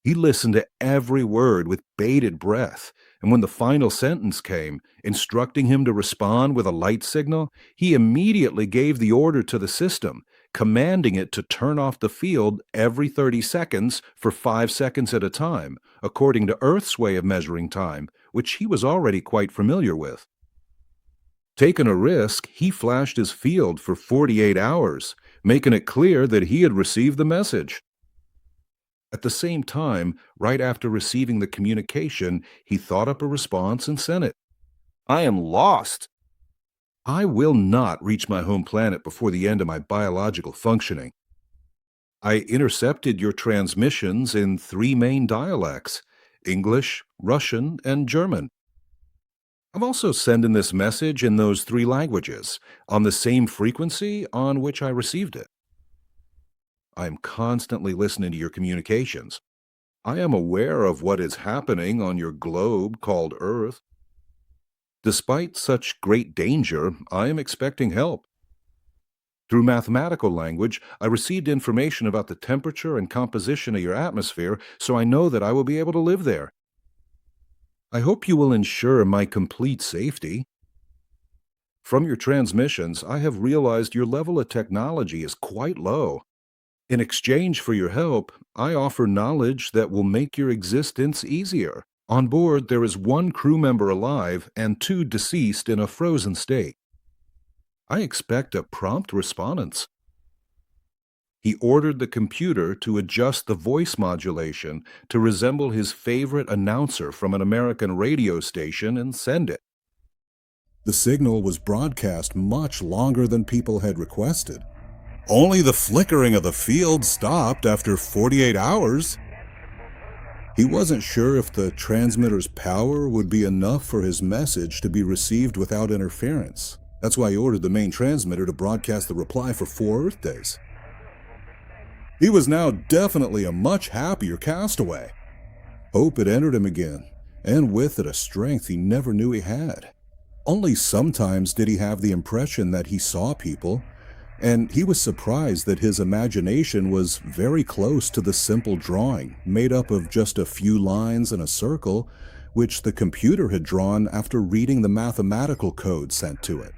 He listened to every word with bated breath, and when the final sentence came, instructing him to respond with a light signal, he immediately gave the order to the system, commanding it to turn off the field every 30 seconds for 5 seconds at a time, according to Earth's way of measuring time, which he was already quite familiar with. Taking a risk, he flashed his field for 48 hours, making it clear that he had received the message. At the same time, right after receiving the communication, he thought up a response and sent it. I am lost. I will not reach my home planet before the end of my biological functioning. I intercepted your transmissions in 3 main dialects: English, Russian, and German. I'm also sending this message in those 3 languages, on the same frequency on which I received it. I am constantly listening to your communications. I am aware of what is happening on your globe called Earth. Despite such great danger, I am expecting help. Through mathematical language, I received information about the temperature and composition of your atmosphere, so I know that I will be able to live there. I hope you will ensure my complete safety. From your transmissions, I have realized your level of technology is quite low. In exchange for your help, I offer knowledge that will make your existence easier. On board, there is 1 crew member alive and 2 deceased in a frozen state. I expect a prompt response. He ordered the computer to adjust the voice modulation to resemble his favorite announcer from an American radio station and send it. The signal was broadcast much longer than people had requested. Only the flickering of the field stopped after 48 hours. He wasn't sure if the transmitter's power would be enough for his message to be received without interference. That's why he ordered the main transmitter to broadcast the reply for 4 Earth days. He was now definitely a much happier castaway. Hope had entered him again, and with it a strength he never knew he had. Only sometimes did he have the impression that he saw people, and he was surprised that his imagination was very close to the simple drawing, made up of just a few lines and a circle, which the computer had drawn after reading the mathematical code sent to it.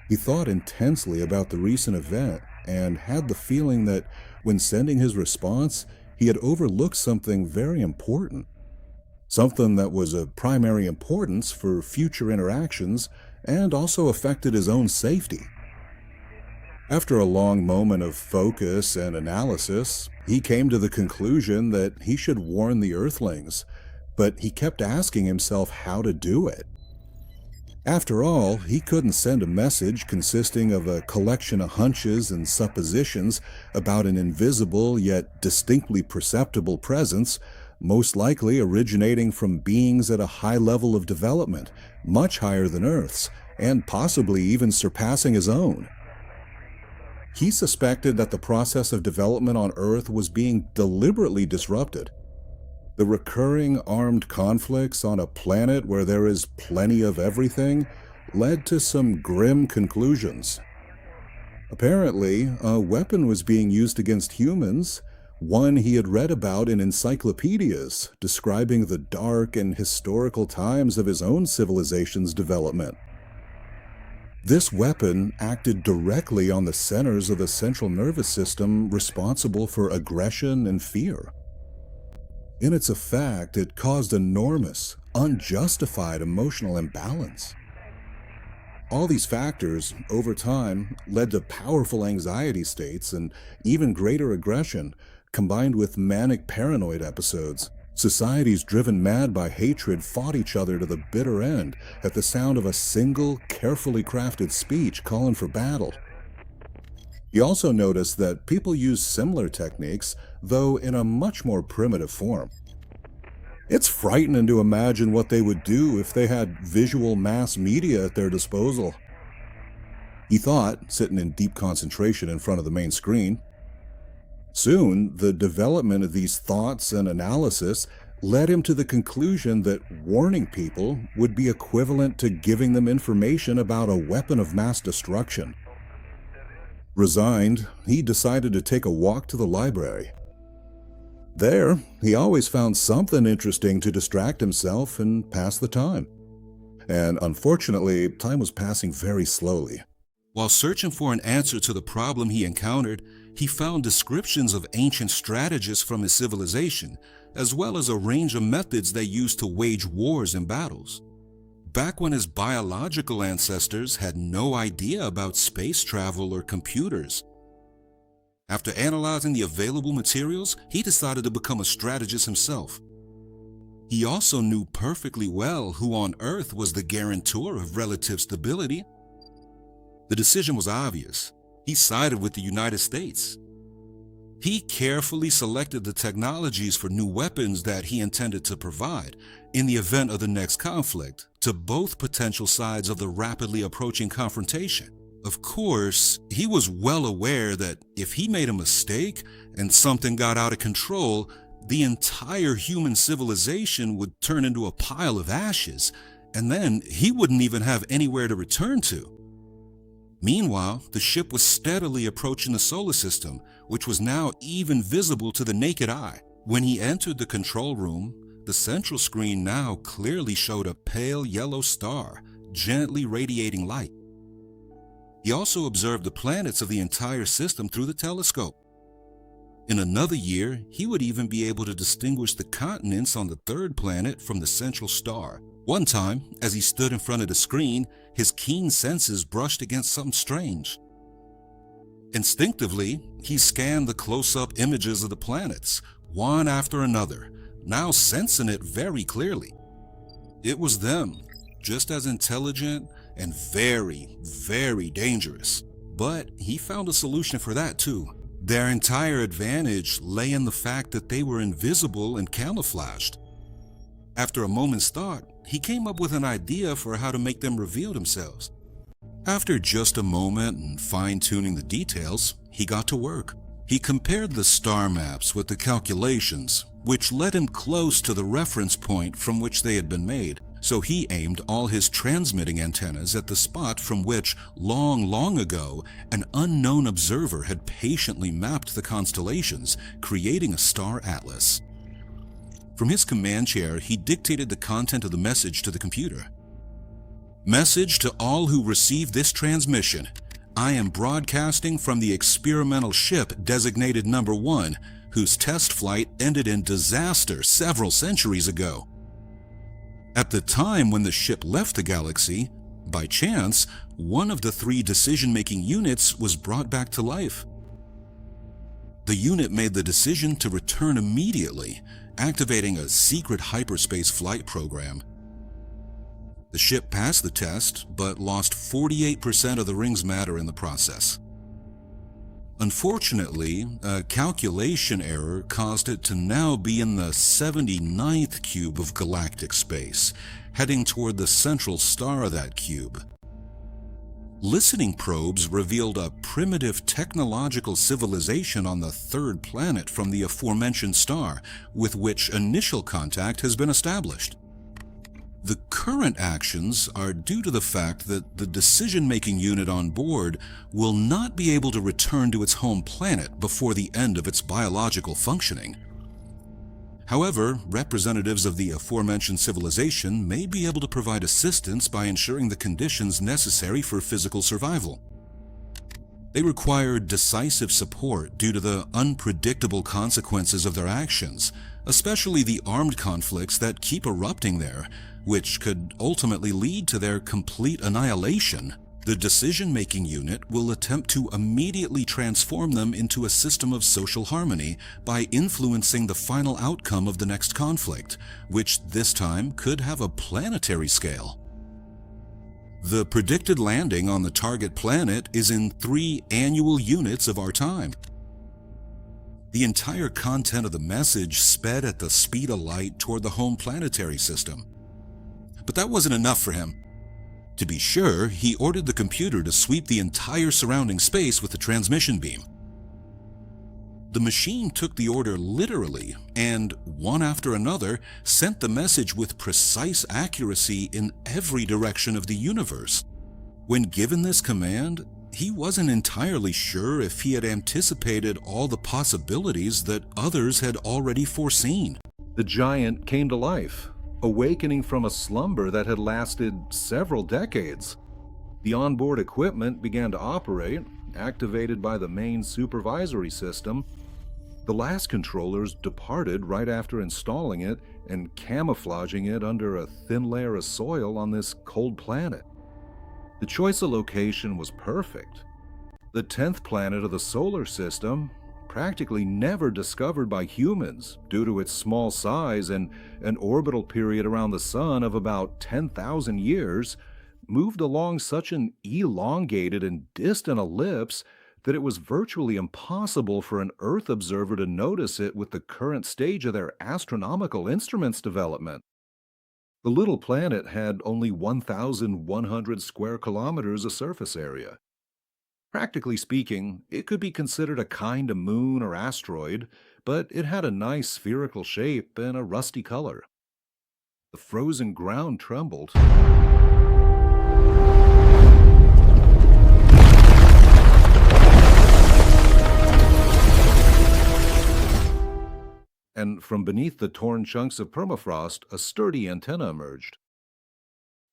He thought intensely about the recent event, and had the feeling that when sending his response, he had overlooked something very important. Something that was of primary importance for future interactions and also affected his own safety. After a long moment of focus and analysis, he came to the conclusion that he should warn the Earthlings, but he kept asking himself how to do it. After all, he couldn't send a message consisting of a collection of hunches and suppositions about an invisible yet distinctly perceptible presence, most likely originating from beings at a high level of development, much higher than Earth's, and possibly even surpassing his own. He suspected that the process of development on Earth was being deliberately disrupted. The recurring armed conflicts on a planet where there is plenty of everything led to some grim conclusions. Apparently, a weapon was being used against humans, one he had read about in encyclopedias describing the dark and historical times of his own civilization's development. This weapon acted directly on the centers of the central nervous system responsible for aggression and fear. In its effect, it caused enormous, unjustified emotional imbalance. All these factors, over time, led to powerful anxiety states and even greater aggression, combined with manic paranoid episodes. Societies driven mad by hatred fought each other to the bitter end at the sound of a single, carefully crafted speech calling for battle. He also noticed that people used similar techniques, though in a much more primitive form. It's frightening to imagine what they would do if they had visual mass media at their disposal. He thought, sitting in deep concentration in front of the main screen. Soon, the development of these thoughts and analysis led him to the conclusion that warning people would be equivalent to giving them information about a weapon of mass destruction. Resigned, he decided to take a walk to the library. There, he always found something interesting to distract himself and pass the time. And unfortunately, time was passing very slowly. While searching for an answer to the problem he encountered, he found descriptions of ancient strategists from his civilization, as well as a range of methods they used to wage wars and battles. Back when his biological ancestors had no idea about space travel or computers. After analyzing the available materials, he decided to become a strategist himself. He also knew perfectly well who on Earth was the guarantor of relative stability. The decision was obvious. He sided with the United States. He carefully selected the technologies for new weapons that he intended to provide in the event of the next conflict to both potential sides of the rapidly approaching confrontation. Of course, he was well aware that if he made a mistake and something got out of control, the entire human civilization would turn into a pile of ashes, and then he wouldn't even have anywhere to return to. Meanwhile, the ship was steadily approaching the solar system, which was now even visible to the naked eye. When he entered the control room, the central screen now clearly showed a pale yellow star, gently radiating light. He also observed the planets of the entire system through the telescope. In another year, he would even be able to distinguish the continents on the third planet from the central star. One time, as he stood in front of the screen, his keen senses brushed against something strange. Instinctively, he scanned the close-up images of the planets, one after another, now sensing it very clearly. It was them, just as intelligent and very, very dangerous. But he found a solution for that too. Their entire advantage lay in the fact that they were invisible and camouflaged. After a moment's thought, he came up with an idea for how to make them reveal themselves. After just a moment and fine-tuning the details, he got to work. He compared the star maps with the calculations, which led him close to the reference point from which they had been made. So he aimed all his transmitting antennas at the spot from which, long ago, an unknown observer had patiently mapped the constellations, creating a star atlas. From his command chair, he dictated the content of the message to the computer. Message to all who receive this transmission. I am broadcasting from the experimental ship designated number 1, whose test flight ended in disaster several centuries ago. At the time when the ship left the galaxy, by chance, one of the 3 decision-making units was brought back to life. The unit made the decision to return immediately, activating a secret hyperspace flight program. The ship passed the test, but lost 48% of the ring's matter in the process. Unfortunately, a calculation error caused it to now be in the 79th cube of galactic space, heading toward the central star of that cube. Listening probes revealed a primitive technological civilization on the 3rd planet from the aforementioned star, with which initial contact has been established. The current actions are due to the fact that the decision-making unit on board will not be able to return to its home planet before the end of its biological functioning. However, representatives of the aforementioned civilization may be able to provide assistance by ensuring the conditions necessary for physical survival. They require decisive support due to the unpredictable consequences of their actions, especially the armed conflicts that keep erupting there, which could ultimately lead to their complete annihilation. The decision-making unit will attempt to immediately transform them into a system of social harmony by influencing the final outcome of the next conflict, which this time could have a planetary scale. The predicted landing on the target planet is in 3 annual units of our time. The entire content of the message sped at the speed of light toward the home planetary system. But that wasn't enough for him. To be sure, he ordered the computer to sweep the entire surrounding space with the transmission beam. The machine took the order literally and, one after another, sent the message with precise accuracy in every direction of the universe. When given this command, he wasn't entirely sure if he had anticipated all the possibilities that others had already foreseen. The giant came to life, awakening from a slumber that had lasted several decades. The onboard equipment began to operate, activated by the main supervisory system. The last controllers departed right after installing it and camouflaging it under a thin layer of soil on this cold planet. The choice of location was perfect. The 10th planet of the solar system, practically never discovered by humans due to its small size and an orbital period around the Sun of about 10,000 years, moved along such an elongated and distant ellipse that it was virtually impossible for an Earth observer to notice it with the current stage of their astronomical instruments development. The little planet had only 1,100 square kilometers of surface area. Practically speaking, it could be considered a kind of moon or asteroid, but it had a nice spherical shape and a rusty color. The frozen ground trembled. And from beneath the torn chunks of permafrost, a sturdy antenna emerged.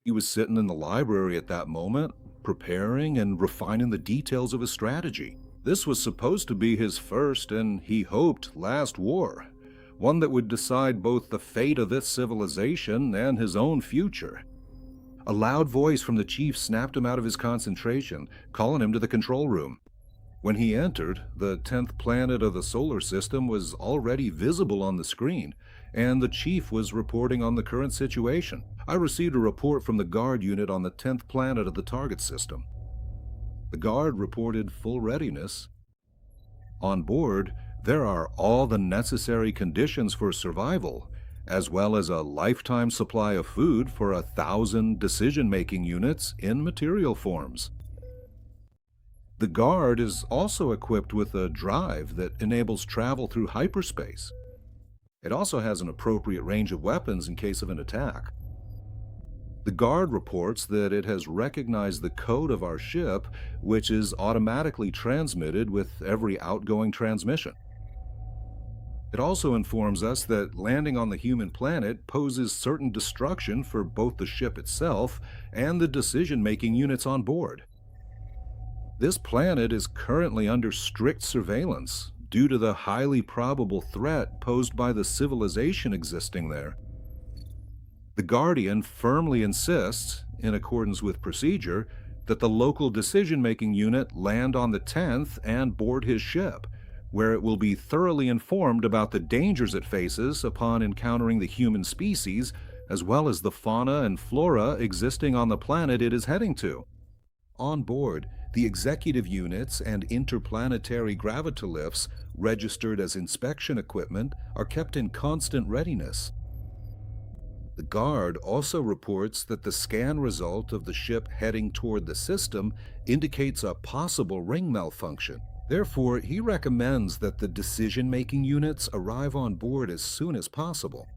He was sitting in the library at that moment, preparing and refining the details of his strategy. This was supposed to be his first and, he hoped, last war, one that would decide both the fate of this civilization and his own future. A loud voice from the chief snapped him out of his concentration, calling him to the control room. When he entered, the 10th planet of the solar system was already visible on the screen, and the chief was reporting on the current situation. I received a report from the guard unit on the 10th planet of the target system. The guard reported full readiness. On board, there are all the necessary conditions for survival, as well as a lifetime supply of food for 1,000 decision-making units in material forms. The guard is also equipped with a drive that enables travel through hyperspace. It also has an appropriate range of weapons in case of an attack. The guard reports that it has recognized the code of our ship, which is automatically transmitted with every outgoing transmission. It also informs us that landing on the human planet poses certain destruction for both the ship itself and the decision-making units on board. This planet is currently under strict surveillance due to the highly probable threat posed by the civilization existing there. The Guardian firmly insists, in accordance with procedure, that the local decision-making unit land on the 10th and board his ship, where it will be thoroughly informed about the dangers it faces upon encountering the human species, as well as the fauna and flora existing on the planet it is heading to. On board, the executive units and interplanetary gravitolifts, registered as inspection equipment, are kept in constant readiness. The guard also reports that the scan result of the ship heading toward the system indicates a possible ring malfunction. Therefore, he recommends that the decision-making units arrive on board as soon as possible.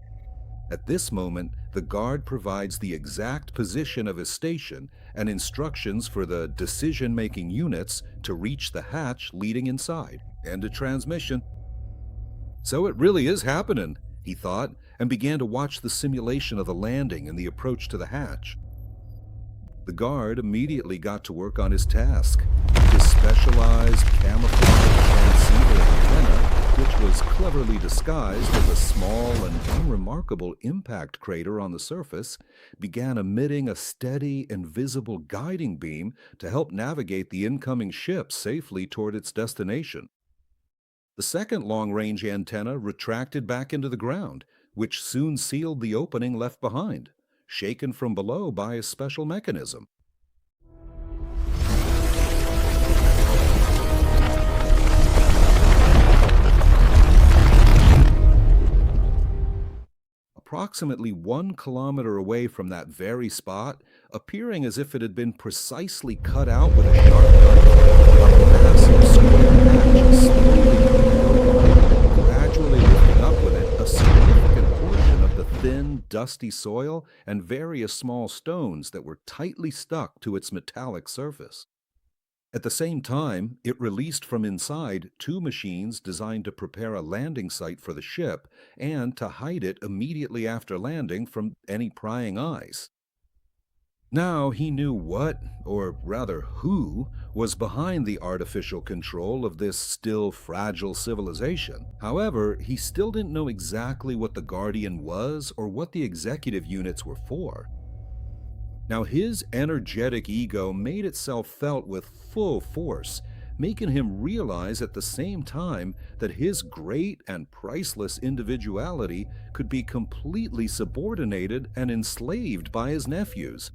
At this moment, the guard provides the exact position of his station and instructions for the decision-making units to reach the hatch leading inside. End of transmission. So it really is happening, he thought, and began to watch the simulation of the landing and the approach to the hatch. The guard immediately got to work on his task. His specialized camouflage transceiver antenna, which was cleverly disguised as a small and unremarkable impact crater on the surface, began emitting a steady and visible guiding beam to help navigate the incoming ship safely toward its destination. The second long-range antenna retracted back into the ground, which soon sealed the opening left behind, shaken from below by a special mechanism. Approximately 1 kilometer away from that very spot, appearing as if it had been precisely cut out with a sharp knife, a massive square hatch is slowly gradually lifting up with it a significant portion of the thin, dusty soil and various small stones that were tightly stuck to its metallic surface. At the same time, it released from inside two machines designed to prepare a landing site for the ship and to hide it immediately after landing from any prying eyes. Now he knew what, or rather who, was behind the artificial control of this still fragile civilization. However, he still didn't know exactly what the Guardian was or what the executive units were for. Now his energetic ego made itself felt with full force, making him realize at the same time that his great and priceless individuality could be completely subordinated and enslaved by his nephews.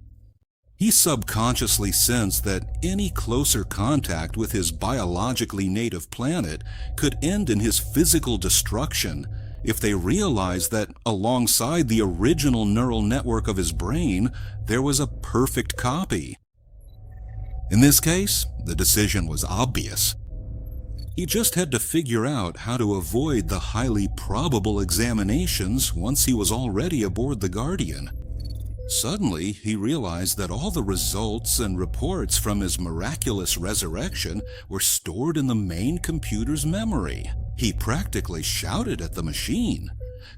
He subconsciously sensed that any closer contact with his biologically native planet could end in his physical destruction if they realized that alongside the original neural network of his brain, there was a perfect copy. In this case, the decision was obvious. He just had to figure out how to avoid the highly probable examinations once he was already aboard the Guardian. Suddenly, he realized that all the results and reports from his miraculous resurrection were stored in the main computer's memory. He practically shouted at the machine,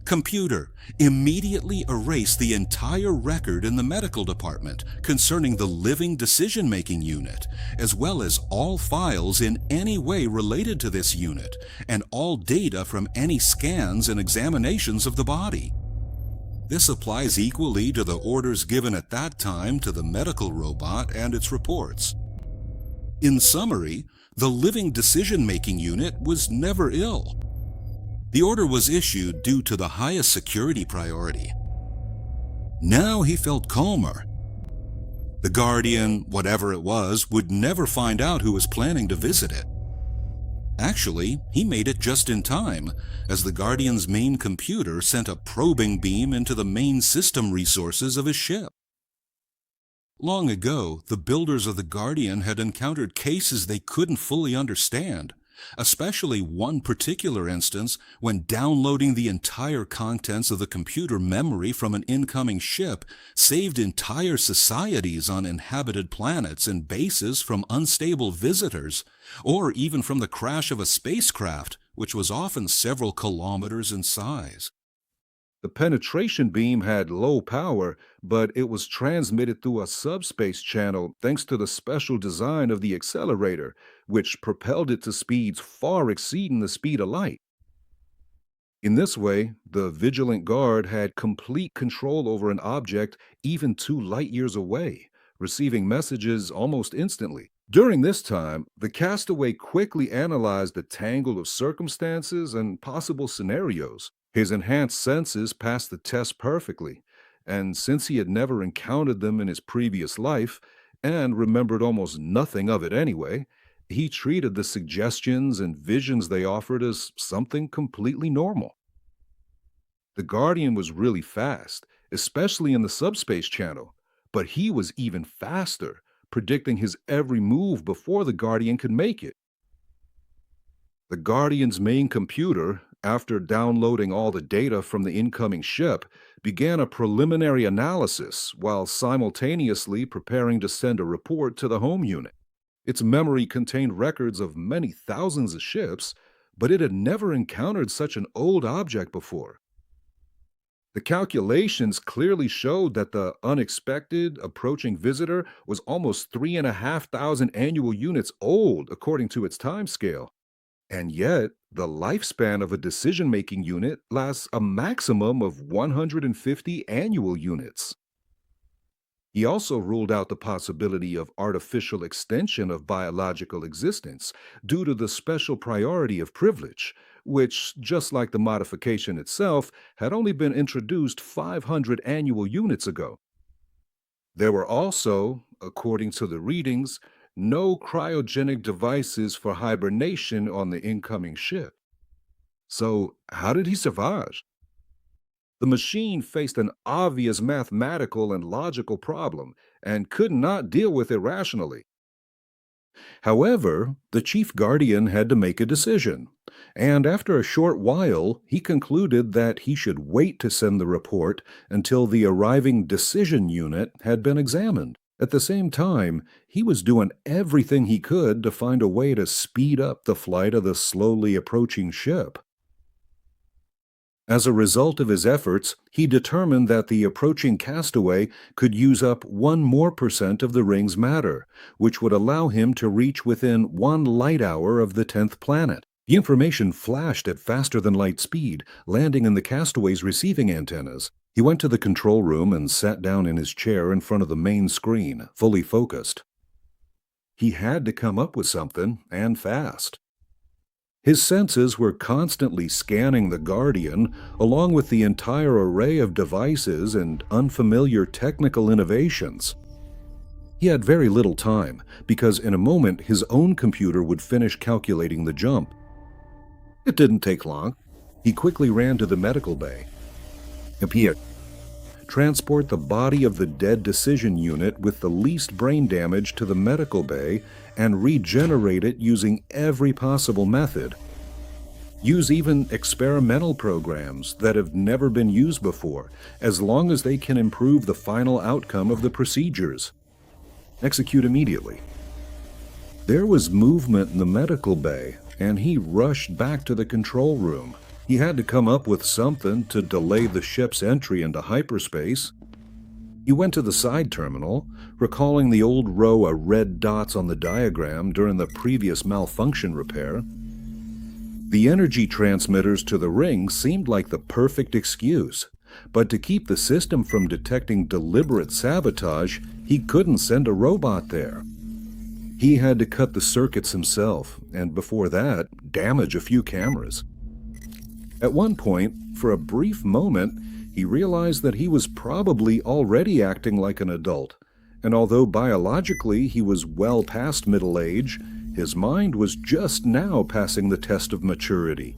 "Computer, immediately erase the entire record in the medical department concerning the living decision-making unit, as well as all files in any way related to this unit, and all data from any scans and examinations of the body." This applies equally to the orders given at that time to the medical robot and its reports. In summary, the living decision-making unit was never ill. The order was issued due to the highest security priority. Now he felt calmer. The Guardian, whatever it was, would never find out who was planning to visit it. Actually, he made it just in time, as the Guardian's main computer sent a probing beam into the main system resources of his ship. Long ago, the builders of the Guardian had encountered cases they couldn't fully understand, especially one particular instance when downloading the entire contents of the computer memory from an incoming ship saved entire societies on inhabited planets and bases from unstable visitors, or even from the crash of a spacecraft, which was often several kilometers in size. The penetration beam had low power, but it was transmitted through a subspace channel thanks to the special design of the accelerator, which propelled it to speeds far exceeding the speed of light. In this way, the vigilant guard had complete control over an object even 2 light years away, receiving messages almost instantly. During this time, the castaway quickly analyzed the tangle of circumstances and possible scenarios. His enhanced senses passed the test perfectly, and since he had never encountered them in his previous life, and remembered almost nothing of it anyway, he treated the suggestions and visions they offered as something completely normal. The Guardian was really fast, especially in the subspace channel, but he was even faster, predicting his every move before the Guardian could make it. The Guardian's main computer, after downloading all the data from the incoming ship, began a preliminary analysis while simultaneously preparing to send a report to the home unit. Its memory contained records of many thousands of ships, but it had never encountered such an old object before. The calculations clearly showed that the unexpected approaching visitor was almost 3,500 annual units old according to its timescale. And yet, the lifespan of a decision-making unit lasts a maximum of 150 annual units. He also ruled out the possibility of artificial extension of biological existence due to the special priority of privilege, which, just like the modification itself, had only been introduced 500 annual units ago. There were also, according to the readings, no cryogenic devices for hibernation on the incoming ship. So, how did he survive? The machine faced an obvious mathematical and logical problem and could not deal with it rationally. However, the chief guardian had to make a decision, and after a short while, he concluded that he should wait to send the report until the arriving decision unit had been examined. At the same time, he was doing everything he could to find a way to speed up the flight of the slowly approaching ship. As a result of his efforts, he determined that the approaching castaway could use up 1% more of the ring's matter, which would allow him to reach within 1 light hour of the 10th planet. The information flashed at faster than light speed, landing in the castaway's receiving antennas. He went to the control room and sat down in his chair in front of the main screen, fully focused. He had to come up with something, and fast. His senses were constantly scanning the Guardian, along with the entire array of devices and unfamiliar technical innovations. He had very little time, because in a moment his own computer would finish calculating the jump. It didn't take long. He quickly ran to the medical bay. I.P.E. Transport the body of the dead decision unit with the least brain damage to the medical bay and regenerate it using every possible method. Use even experimental programs that have never been used before, as long as they can improve the final outcome of the procedures. Execute immediately. There was movement in the medical bay, and he rushed back to the control room. He had to come up with something to delay the ship's entry into hyperspace. He went to the side terminal, recalling the old row of red dots on the diagram during the previous malfunction repair. The energy transmitters to the ring seemed like the perfect excuse, but to keep the system from detecting deliberate sabotage, he couldn't send a robot there. He had to cut the circuits himself, and before that, damage a few cameras. At one point, for a brief moment, he realized that he was probably already acting like an adult, and although biologically he was well past middle age, his mind was just now passing the test of maturity.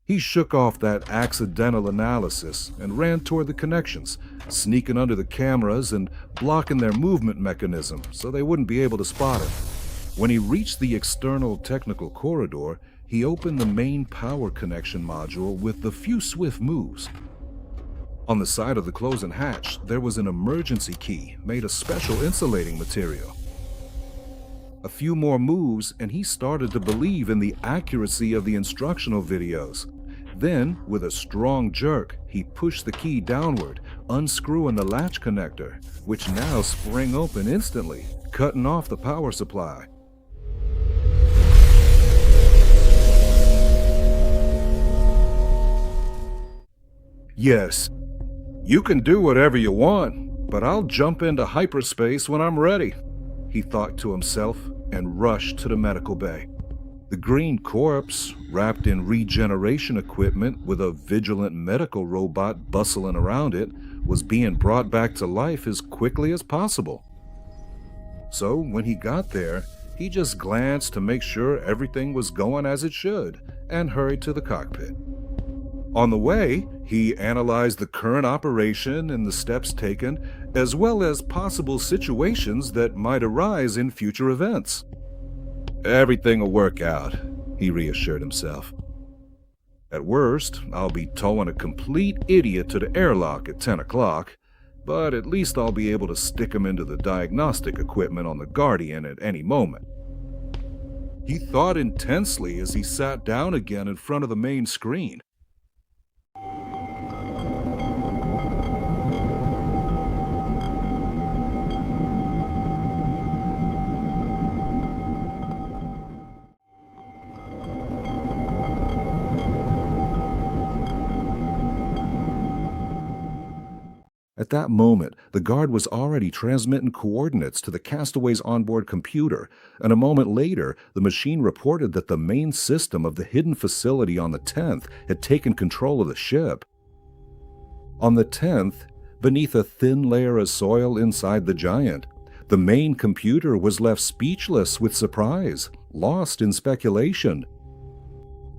He shook off that accidental analysis and ran toward the connections, sneaking under the cameras and blocking their movement mechanism so they wouldn't be able to spot him. When he reached the external technical corridor, he opened the main power connection module with a few swift moves. On the side of the closing hatch, there was an emergency key made of special insulating material. A few more moves, and he started to believe in the accuracy of the instructional videos. Then, with a strong jerk, he pushed the key downward, unscrewing the latch connector, which now sprang open instantly, cutting off the power supply. Yes, you can do whatever you want, but I'll jump into hyperspace when I'm ready, he thought to himself, and rushed to the medical bay. The green corpse, wrapped in regeneration equipment with a vigilant medical robot bustling around it, was being brought back to life as quickly as possible. So when he got there, he just glanced to make sure everything was going as it should and hurried to the cockpit. On the way, he analyzed the current operation and the steps taken, as well as possible situations that might arise in future events. Everything will work out, he reassured himself. At worst, I'll be towing a complete idiot to the airlock at 10 o'clock, but at least I'll be able to stick him into the diagnostic equipment on the Guardian at any moment. He thought intensely as he sat down again in front of the main screen. that moment, the guard was already transmitting coordinates to the castaway's onboard computer, and a moment later, the machine reported that the main system of the hidden facility on the 10th had taken control of the ship. On the 10th, beneath a thin layer of soil inside the Giant, the main computer was left speechless with surprise, lost in speculation.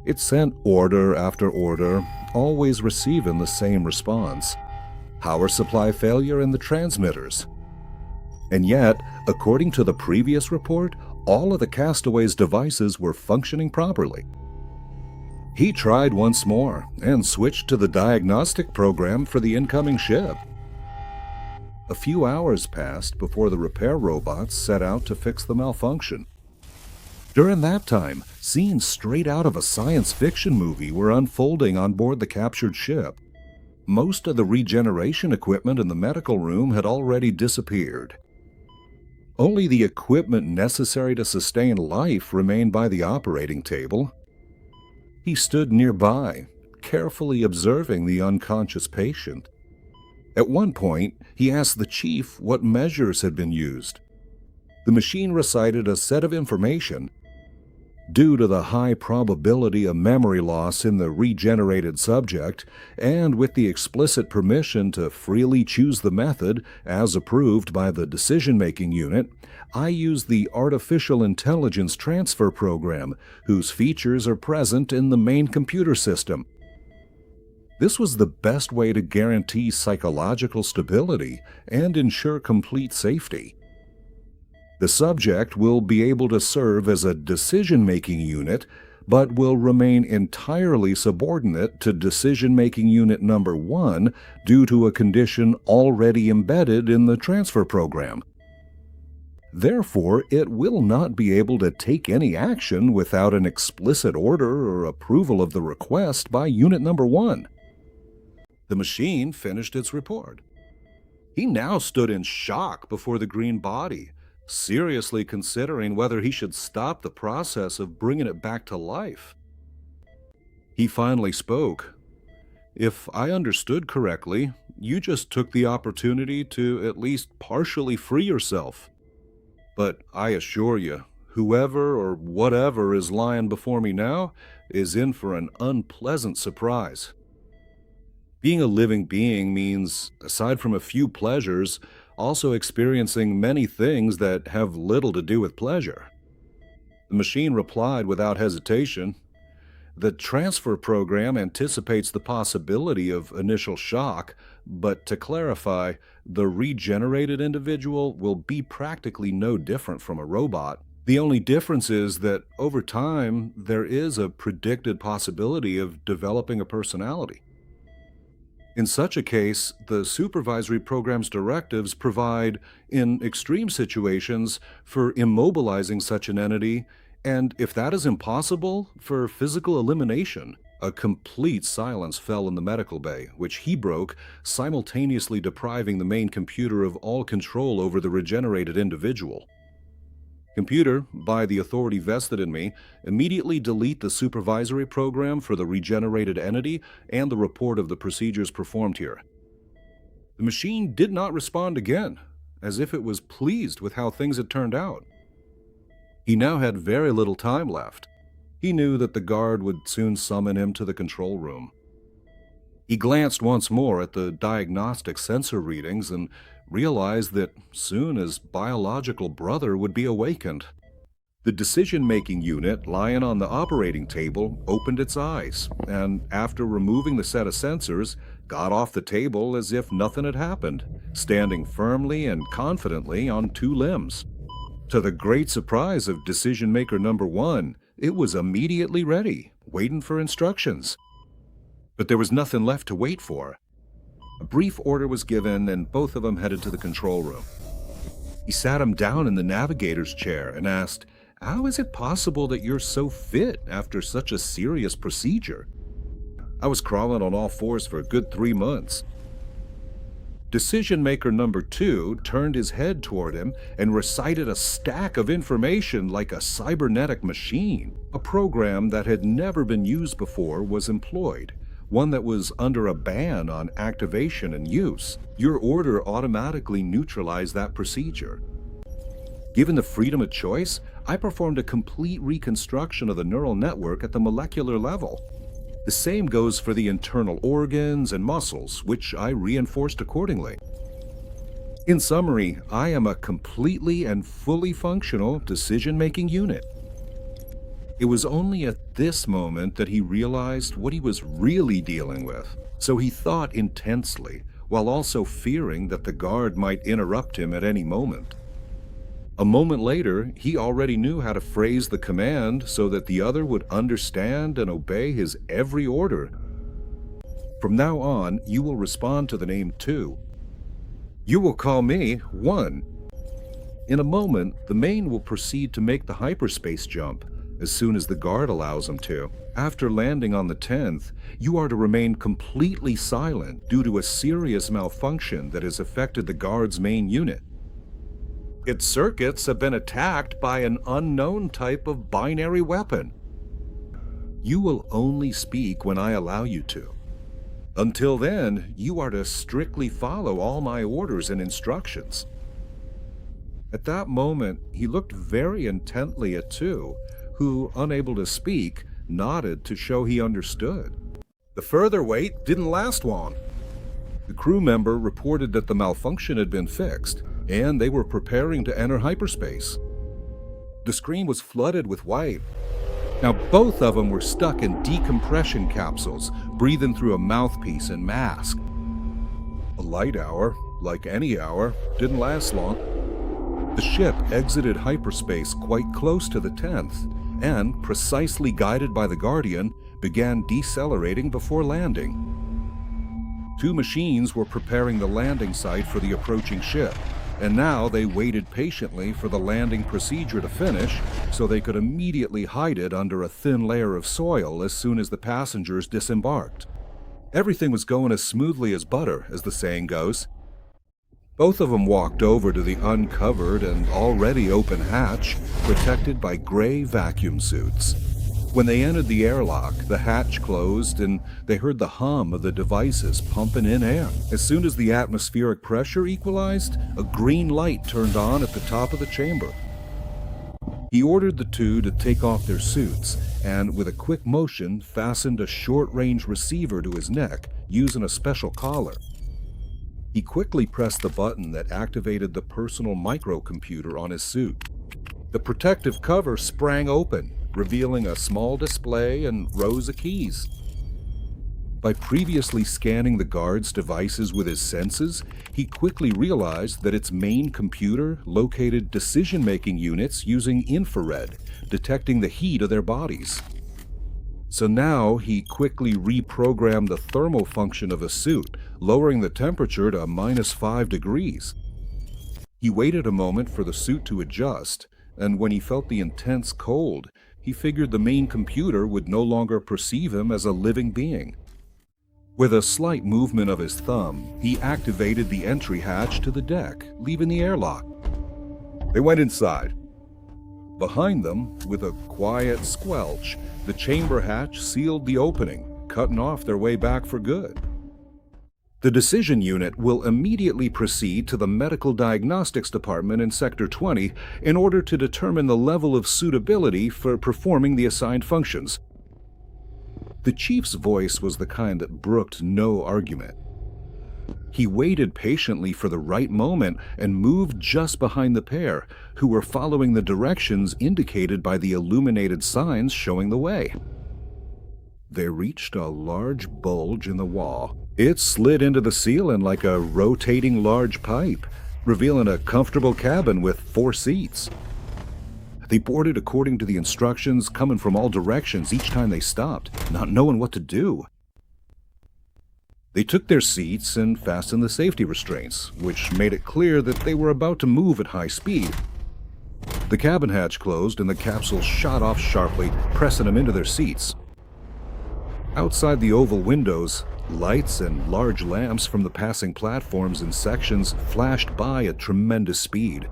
It sent order after order, always receiving the same response: power supply failure in the transmitters. And yet, according to the previous report, all of the castaway's devices were functioning properly. He tried once more and switched to the diagnostic program for the incoming ship. A few hours passed before the repair robots set out to fix the malfunction. During that time, scenes straight out of a science fiction movie were unfolding on board the captured ship. Most of the regeneration equipment in the medical room had already disappeared. Only the equipment necessary to sustain life remained by the operating table. He stood nearby, carefully observing the unconscious patient. At one point, he asked the chief what measures had been used. The machine recited a set of information. Due to the high probability of memory loss in the regenerated subject, and with the explicit permission to freely choose the method as approved by the decision-making unit, I used the Artificial Intelligence Transfer Program, whose features are present in the main computer system. This was the best way to guarantee psychological stability and ensure complete safety. The subject will be able to serve as a decision-making unit, but will remain entirely subordinate to decision-making unit number 1 due to a condition already embedded in the transfer program. Therefore, it will not be able to take any action without an explicit order or approval of the request by unit number 1. The machine finished its report. He now stood in shock before the green body, seriously considering whether he should stop the process of bringing it back to life. He finally spoke. "If I understood correctly, you just took the opportunity to at least partially free yourself. But I assure you, whoever or whatever is lying before me now is in for an unpleasant surprise. Being a living being means, aside from a few pleasures, also experiencing many things that have little to do with pleasure." The machine replied without hesitation. "The transfer program anticipates the possibility of initial shock, but to clarify, the regenerated individual will be practically no different from a robot. The only difference is that over time, there is a predicted possibility of developing a personality. In such a case, the supervisory program's directives provide, in extreme situations, for immobilizing such an entity, and if that is impossible, for physical elimination." A complete silence fell in the medical bay, which he broke, simultaneously depriving the main computer of all control over the regenerated individual. "Computer, by the authority vested in me, immediately delete the supervisory program for the regenerated entity and the report of the procedures performed here." The machine did not respond again, as if it was pleased with how things had turned out. He now had very little time left. He knew that the guard would soon summon him to the control room. He glanced once more at the diagnostic sensor readings and realized that soon his biological brother would be awakened. The decision-making unit lying on the operating table opened its eyes, and after removing the set of sensors, got off the table as if nothing had happened, standing firmly and confidently on 2 limbs. To the great surprise of decision-maker number 1, it was immediately ready, waiting for instructions. But there was nothing left to wait for. A brief order was given, and both of them headed to the control room. He sat him down in the navigator's chair and asked, "How is it possible that you're so fit after such a serious procedure?" "I was crawling on all fours for a good 3 months." Decision maker number 2 turned his head toward him and recited a stack of information like a cybernetic machine. A program that had never been used before was employed. one that was under a ban on activation and use. Your order automatically neutralized that procedure. Given the freedom of choice, I performed a complete reconstruction of the neural network at the molecular level. The same goes for the internal organs and muscles, which I reinforced accordingly. In summary, I am a completely and fully functional decision-making unit. It was only at this moment that he realized what he was really dealing with. So he thought intensely, while also fearing that the guard might interrupt him at any moment. A moment later, he already knew how to phrase the command so that the other would understand and obey his every order. From now on, you will respond to the name 2. You will call me 1. In a moment, the main will proceed to make the hyperspace jump, as soon as the guard allows him to. After landing on the 10th, you are to remain completely silent due to a serious malfunction that has affected the guard's main unit. Its circuits have been attacked by an unknown type of binary weapon. You will only speak when I allow you to. Until then, you are to strictly follow all my orders and instructions. At that moment, he looked very intently at 2, who, unable to speak, nodded to show he understood. The further wait didn't last long. The crew member reported that the malfunction had been fixed, and they were preparing to enter hyperspace. The screen was flooded with white. Now both of them were stuck in decompression capsules, breathing through a mouthpiece and mask. A light hour, like any hour, didn't last long. The ship exited hyperspace quite close to the 10th, and, precisely guided by the Guardian, began decelerating before landing. 2 machines were preparing the landing site for the approaching ship, and now they waited patiently for the landing procedure to finish so they could immediately hide it under a thin layer of soil as soon as the passengers disembarked. Everything was going as smoothly as butter, as the saying goes. Both of them walked over to the uncovered and already open hatch, protected by gray vacuum suits. When they entered the airlock, the hatch closed and they heard the hum of the devices pumping in air. As soon as the atmospheric pressure equalized, a green light turned on at the top of the chamber. He ordered the 2 to take off their suits and, with a quick motion, fastened a short-range receiver to his neck using a special collar. He quickly pressed the button that activated the personal microcomputer on his suit. The protective cover sprang open, revealing a small display and rows of keys. By previously scanning the guard's devices with his senses, he quickly realized that its main computer located decision-making units using infrared, detecting the heat of their bodies. So now he quickly reprogrammed the thermal function of the suit, lowering the temperature to -5 degrees. He waited a moment for the suit to adjust, and when he felt the intense cold, he figured the main computer would no longer perceive him as a living being. With a slight movement of his thumb, he activated the entry hatch to the deck, leaving the airlock. They went inside. Behind them, with a quiet squelch, the chamber hatch sealed the opening, cutting off their way back for good. The decision unit will immediately proceed to the medical diagnostics department in Sector 20 in order to determine the level of suitability for performing the assigned functions. The chief's voice was the kind that brooked no argument. He waited patiently for the right moment and moved just behind the pair, who were following the directions indicated by the illuminated signs showing the way. They reached a large bulge in the wall. It slid into the ceiling like a rotating large pipe, revealing a comfortable cabin with 4 seats. They boarded according to the instructions, coming from all directions each time they stopped, not knowing what to do. They took their seats and fastened the safety restraints, which made it clear that they were about to move at high speed. The cabin hatch closed and the capsule shot off sharply, pressing them into their seats. Outside the oval windows, lights and large lamps from the passing platforms and sections flashed by at tremendous speed.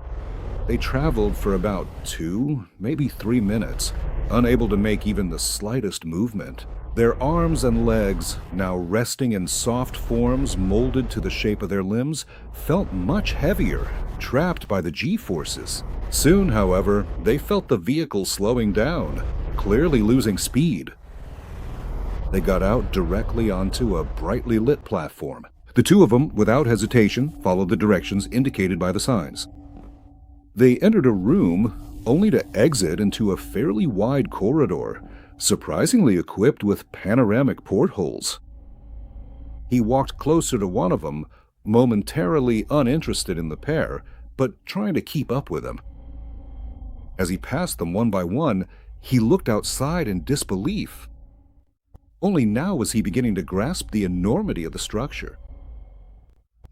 They traveled for about 2, maybe 3 minutes, unable to make even the slightest movement. Their arms and legs, now resting in soft forms molded to the shape of their limbs, felt much heavier, trapped by the G-forces. Soon, however, they felt the vehicle slowing down, clearly losing speed. They got out directly onto a brightly lit platform. The two of them, without hesitation, followed the directions indicated by the signs. They entered a room, only to exit into a fairly wide corridor, surprisingly equipped with panoramic portholes. He walked closer to one of them, momentarily uninterested in the pair, but trying to keep up with them. As he passed them one by one, he looked outside in disbelief. Only now was he beginning to grasp the enormity of the structure.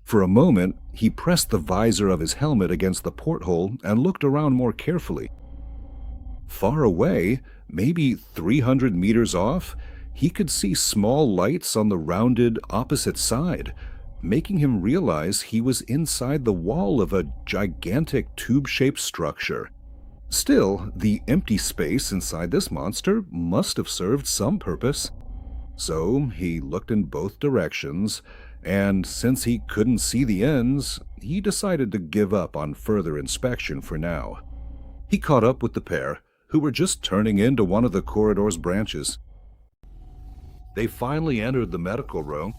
For a moment, he pressed the visor of his helmet against the porthole and looked around more carefully. Far away, maybe 300 meters off, he could see small lights on the rounded opposite side, making him realize he was inside the wall of a gigantic tube-shaped structure. Still, the empty space inside this monster must have served some purpose. So he looked in both directions, and since he couldn't see the ends, he decided to give up on further inspection for now. He caught up with the pair, who were just turning into one of the corridor's branches. They finally entered the medical room.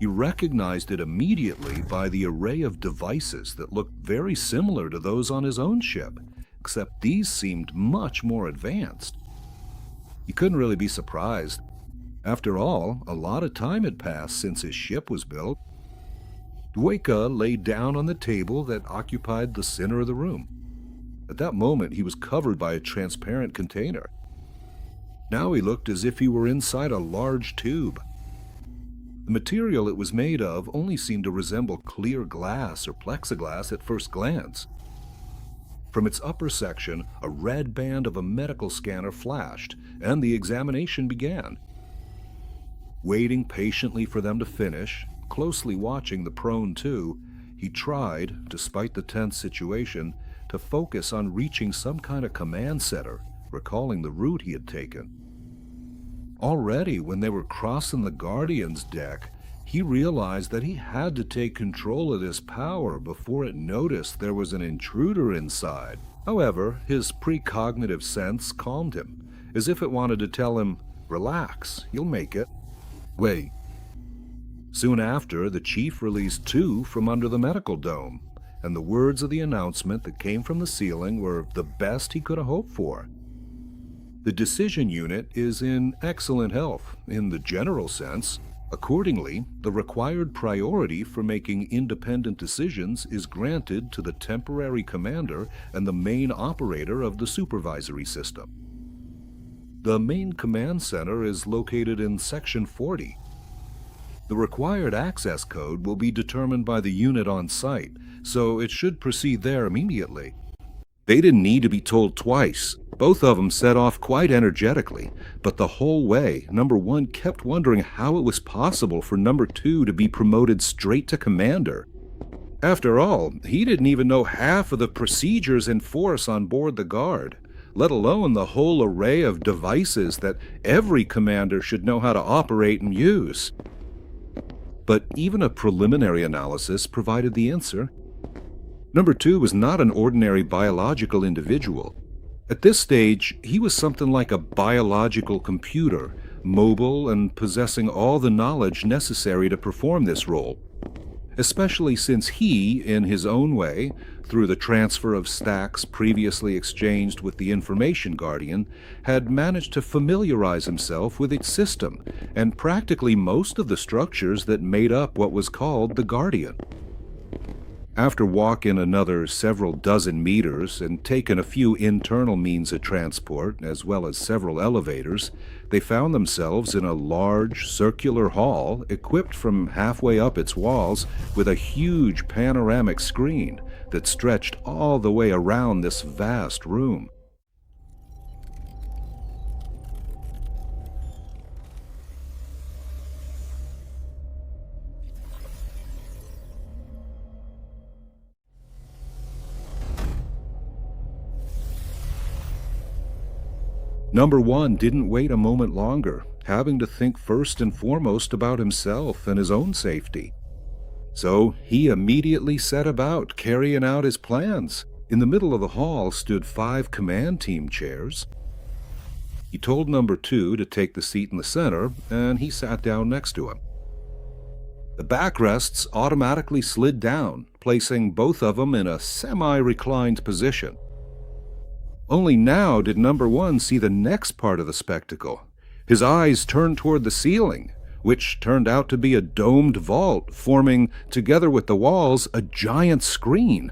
He recognized it immediately by the array of devices that looked very similar to those on his own ship, except these seemed much more advanced. He couldn't really be surprised. After all, a lot of time had passed since his ship was built. Dwayka lay down on the table that occupied the center of the room. At that moment, he was covered by a transparent container. Now he looked as if he were inside a large tube. The material it was made of only seemed to resemble clear glass or plexiglass at first glance. From its upper section, a red band of a medical scanner flashed, and the examination began. Waiting patiently for them to finish, closely watching the prone two, he tried, despite the tense situation, to focus on reaching some kind of command center, recalling the route he had taken. Already, when they were crossing the Guardian's deck, he realized that he had to take control of this power before it noticed there was an intruder inside. However, his precognitive sense calmed him, as if it wanted to tell him, "Relax, you'll make it." Wait. Soon after, the chief released two from under the medical dome, and the words of the announcement that came from the ceiling were the best he could have hoped for. The decision unit is in excellent health, in the general sense. Accordingly, the required priority for making independent decisions is granted to the temporary commander and the main operator of the supervisory system. The main command center is located in Section 40. The required access code will be determined by the unit on site, so it should proceed there immediately. They didn't need to be told twice. Both of them set off quite energetically, but the whole way, number one kept wondering how it was possible for number two to be promoted straight to commander. After all, he didn't even know half of the procedures in force on board the Guard, let alone the whole array of devices that every commander should know how to operate and use. But even a preliminary analysis provided the answer. Number two was not an ordinary biological individual. At this stage, he was something like a biological computer, mobile and possessing all the knowledge necessary to perform this role, especially since he, in his own way, through the transfer of stacks previously exchanged with the Information Guardian, had managed to familiarize himself with its system and practically most of the structures that made up what was called the Guardian. After walking another several dozen meters and taking a few internal means of transport, as well as several elevators, they found themselves in a large, circular hall equipped from halfway up its walls with a huge panoramic screen that stretched all the way around this vast room. Number one didn't wait a moment longer. having to think first and foremost about himself and his own safety. So he immediately set about carrying out his plans. In the middle of the hall stood 5 command team chairs. He told number 2 to take the seat in the center, and he sat down next to him. The backrests automatically slid down, placing both of them in a semi-reclined position. Only now did number 1 see the next part of the spectacle. His eyes turned toward the ceiling, which turned out to be a domed vault, forming, together with the walls, a giant screen.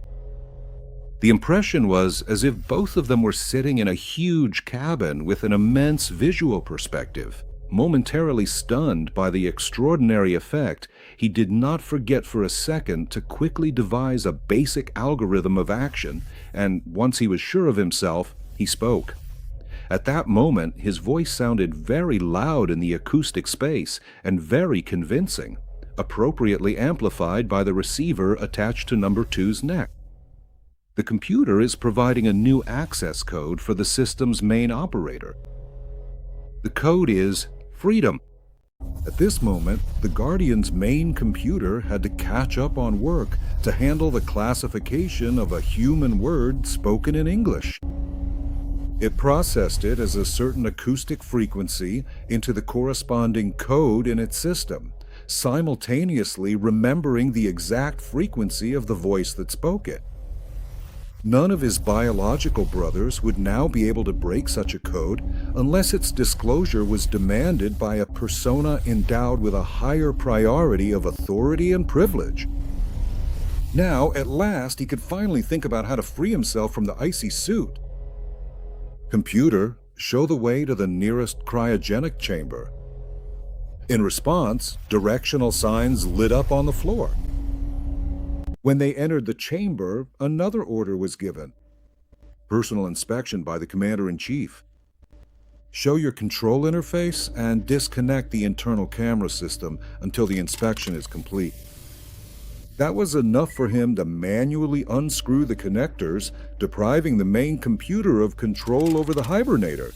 The impression was as if both of them were sitting in a huge cabin with an immense visual perspective. Momentarily stunned by the extraordinary effect, he did not forget for a second to quickly devise a basic algorithm of action, and once he was sure of himself, he spoke. At that moment, his voice sounded very loud in the acoustic space and very convincing, appropriately amplified by the receiver attached to number 2's neck. The computer is providing a new access code for the system's main operator. The code is freedom. At this moment, the Guardian's main computer had to catch up on work to handle the classification of a human word spoken in English. It processed it as a certain acoustic frequency into the corresponding code in its system, simultaneously remembering the exact frequency of the voice that spoke it. None of his biological brothers would now be able to break such a code unless its disclosure was demanded by a persona endowed with a higher priority of authority and privilege. Now, at last, he could finally think about how to free himself from the icy suit. Computer, show the way to the nearest cryogenic chamber. In response, directional signs lit up on the floor. When they entered the chamber, another order was given. Personal inspection by the Commander-in-Chief. Show your control interface and disconnect the internal camera system until the inspection is complete. That was enough for him to manually unscrew the connectors, depriving the main computer of control over the hibernator.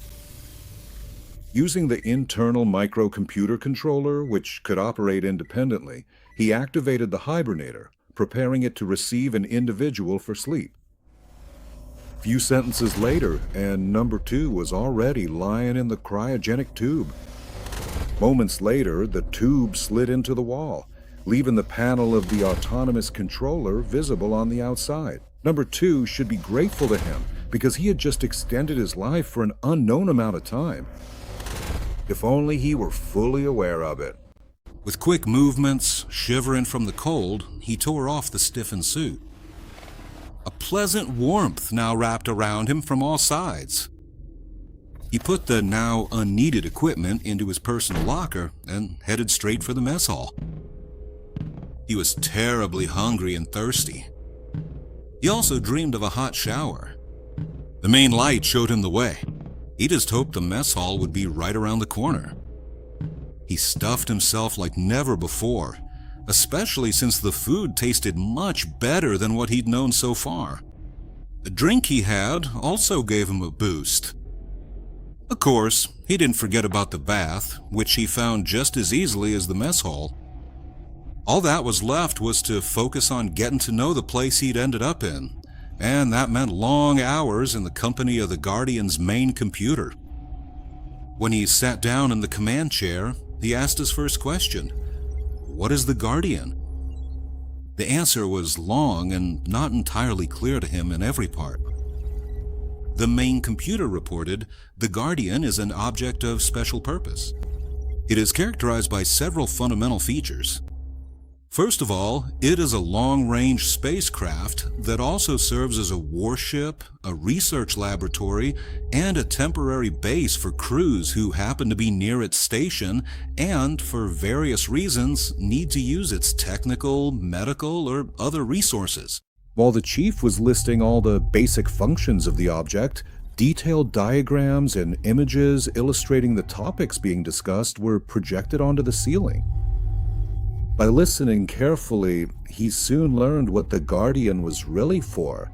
Using the internal microcomputer controller, which could operate independently, he activated the hibernator, preparing it to receive an individual for sleep. Few sentences later, and number 2 was already lying in the cryogenic tube. Moments later, the tube slid into the wall, leaving the panel of the autonomous controller visible on the outside. Number 2 should be grateful to him because he had just extended his life for an unknown amount of time. If only he were fully aware of it. With quick movements, shivering from the cold, he tore off the stiffened suit. A pleasant warmth now wrapped around him from all sides. He put the now unneeded equipment into his personal locker and headed straight for the mess hall. He was terribly hungry and thirsty. He also dreamed of a hot shower. The main light showed him the way. He just hoped the mess hall would be right around the corner. He stuffed himself like never before, especially since the food tasted much better than what he'd known so far. The drink he had also gave him a boost. Of course, he didn't forget about the bath, which he found just as easily as the mess hall. All that was left was to focus on getting to know the place he'd ended up in, and that meant long hours in the company of the Guardian's main computer. When he sat down in the command chair, he asked his first question, "What is the Guardian?" The answer was long and not entirely clear to him in every part. The main computer reported, "The Guardian is an object of special purpose. It is characterized by several fundamental features. First of all, it is a long-range spacecraft that also serves as a warship, a research laboratory, and a temporary base for crews who happen to be near its station and, for various reasons, need to use its technical, medical, or other resources." While the chief was listing all the basic functions of the object, detailed diagrams and images illustrating the topics being discussed were projected onto the ceiling. By listening carefully, he soon learned what the Guardian was really for.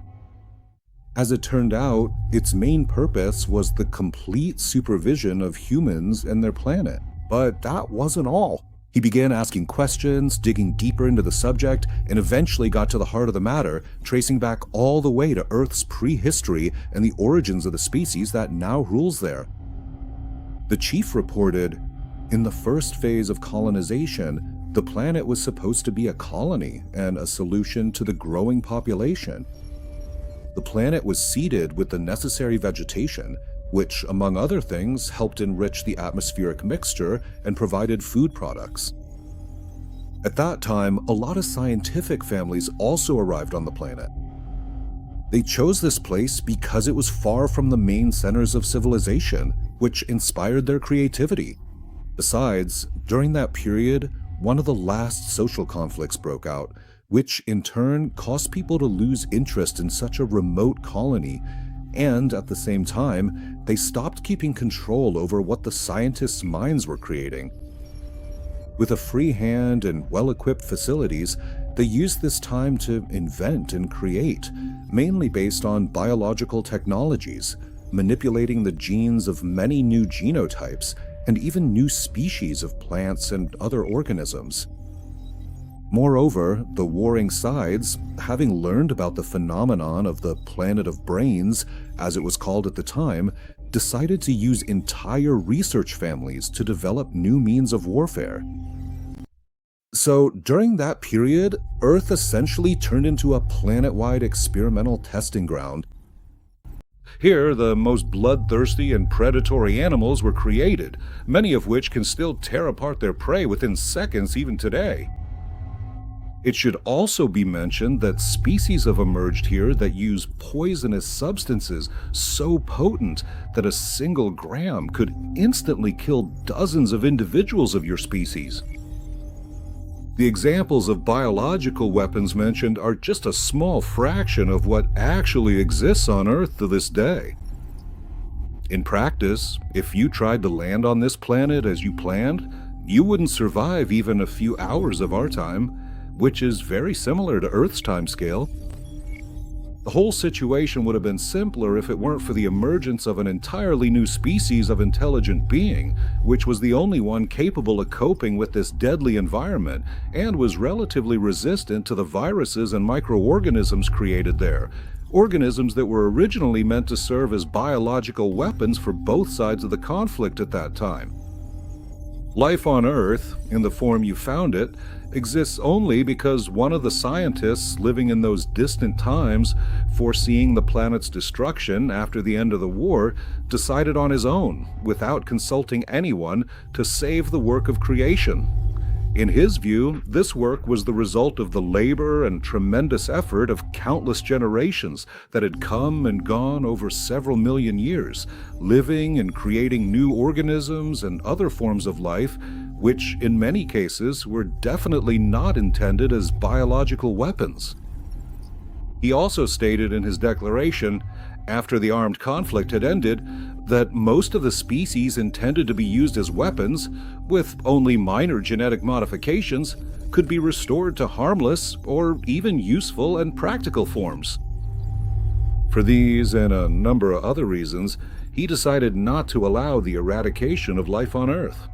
As it turned out, its main purpose was the complete supervision of humans and their planet. But that wasn't all. He began asking questions, digging deeper into the subject, and eventually got to the heart of the matter, tracing back all the way to Earth's prehistory and the origins of the species that now rules there. The chief reported, in the first phase of colonization, the planet was supposed to be a colony and a solution to the growing population. The planet was seeded with the necessary vegetation, which, among other things, helped enrich the atmospheric mixture and provided food products. At that time, a lot of scientific families also arrived on the planet. They chose this place because it was far from the main centers of civilization, which inspired their creativity. Besides, during that period, one of the last social conflicts broke out, which in turn caused people to lose interest in such a remote colony, and at the same time, they stopped keeping control over what the scientists' minds were creating. With a free hand and well-equipped facilities, they used this time to invent and create, mainly based on biological technologies, manipulating the genes of many new genotypes and even new species of plants and other organisms. Moreover, the warring sides, having learned about the phenomenon of the planet of brains, as it was called at the time, decided to use entire research families to develop new means of warfare. So, during that period, Earth essentially turned into a planet-wide experimental testing ground. Here, the most bloodthirsty and predatory animals were created, many of which can still tear apart their prey within seconds even today. It should also be mentioned that species have emerged here that use poisonous substances so potent that a single gram could instantly kill dozens of individuals of your species. The examples of biological weapons mentioned are just a small fraction of what actually exists on Earth to this day. In practice, if you tried to land on this planet as you planned, you wouldn't survive even a few hours of our time, which is very similar to Earth's timescale. The whole situation would have been simpler if it weren't for the emergence of an entirely new species of intelligent being, which was the only one capable of coping with this deadly environment and was relatively resistant to the viruses and microorganisms created there, organisms that were originally meant to serve as biological weapons for both sides of the conflict at that time. Life on Earth, in the form you found it, exists only because one of the scientists living in those distant times, foreseeing the planet's destruction after the end of the war, decided on his own, without consulting anyone, to save the work of creation. In his view, this work was the result of the labor and tremendous effort of countless generations that had come and gone over several million years, living and creating new organisms and other forms of life, which in many cases were definitely not intended as biological weapons. He also stated in his declaration, after the armed conflict had ended, that most of the species intended to be used as weapons, with only minor genetic modifications, could be restored to harmless or even useful and practical forms. For these and a number of other reasons, he decided not to allow the eradication of life on Earth.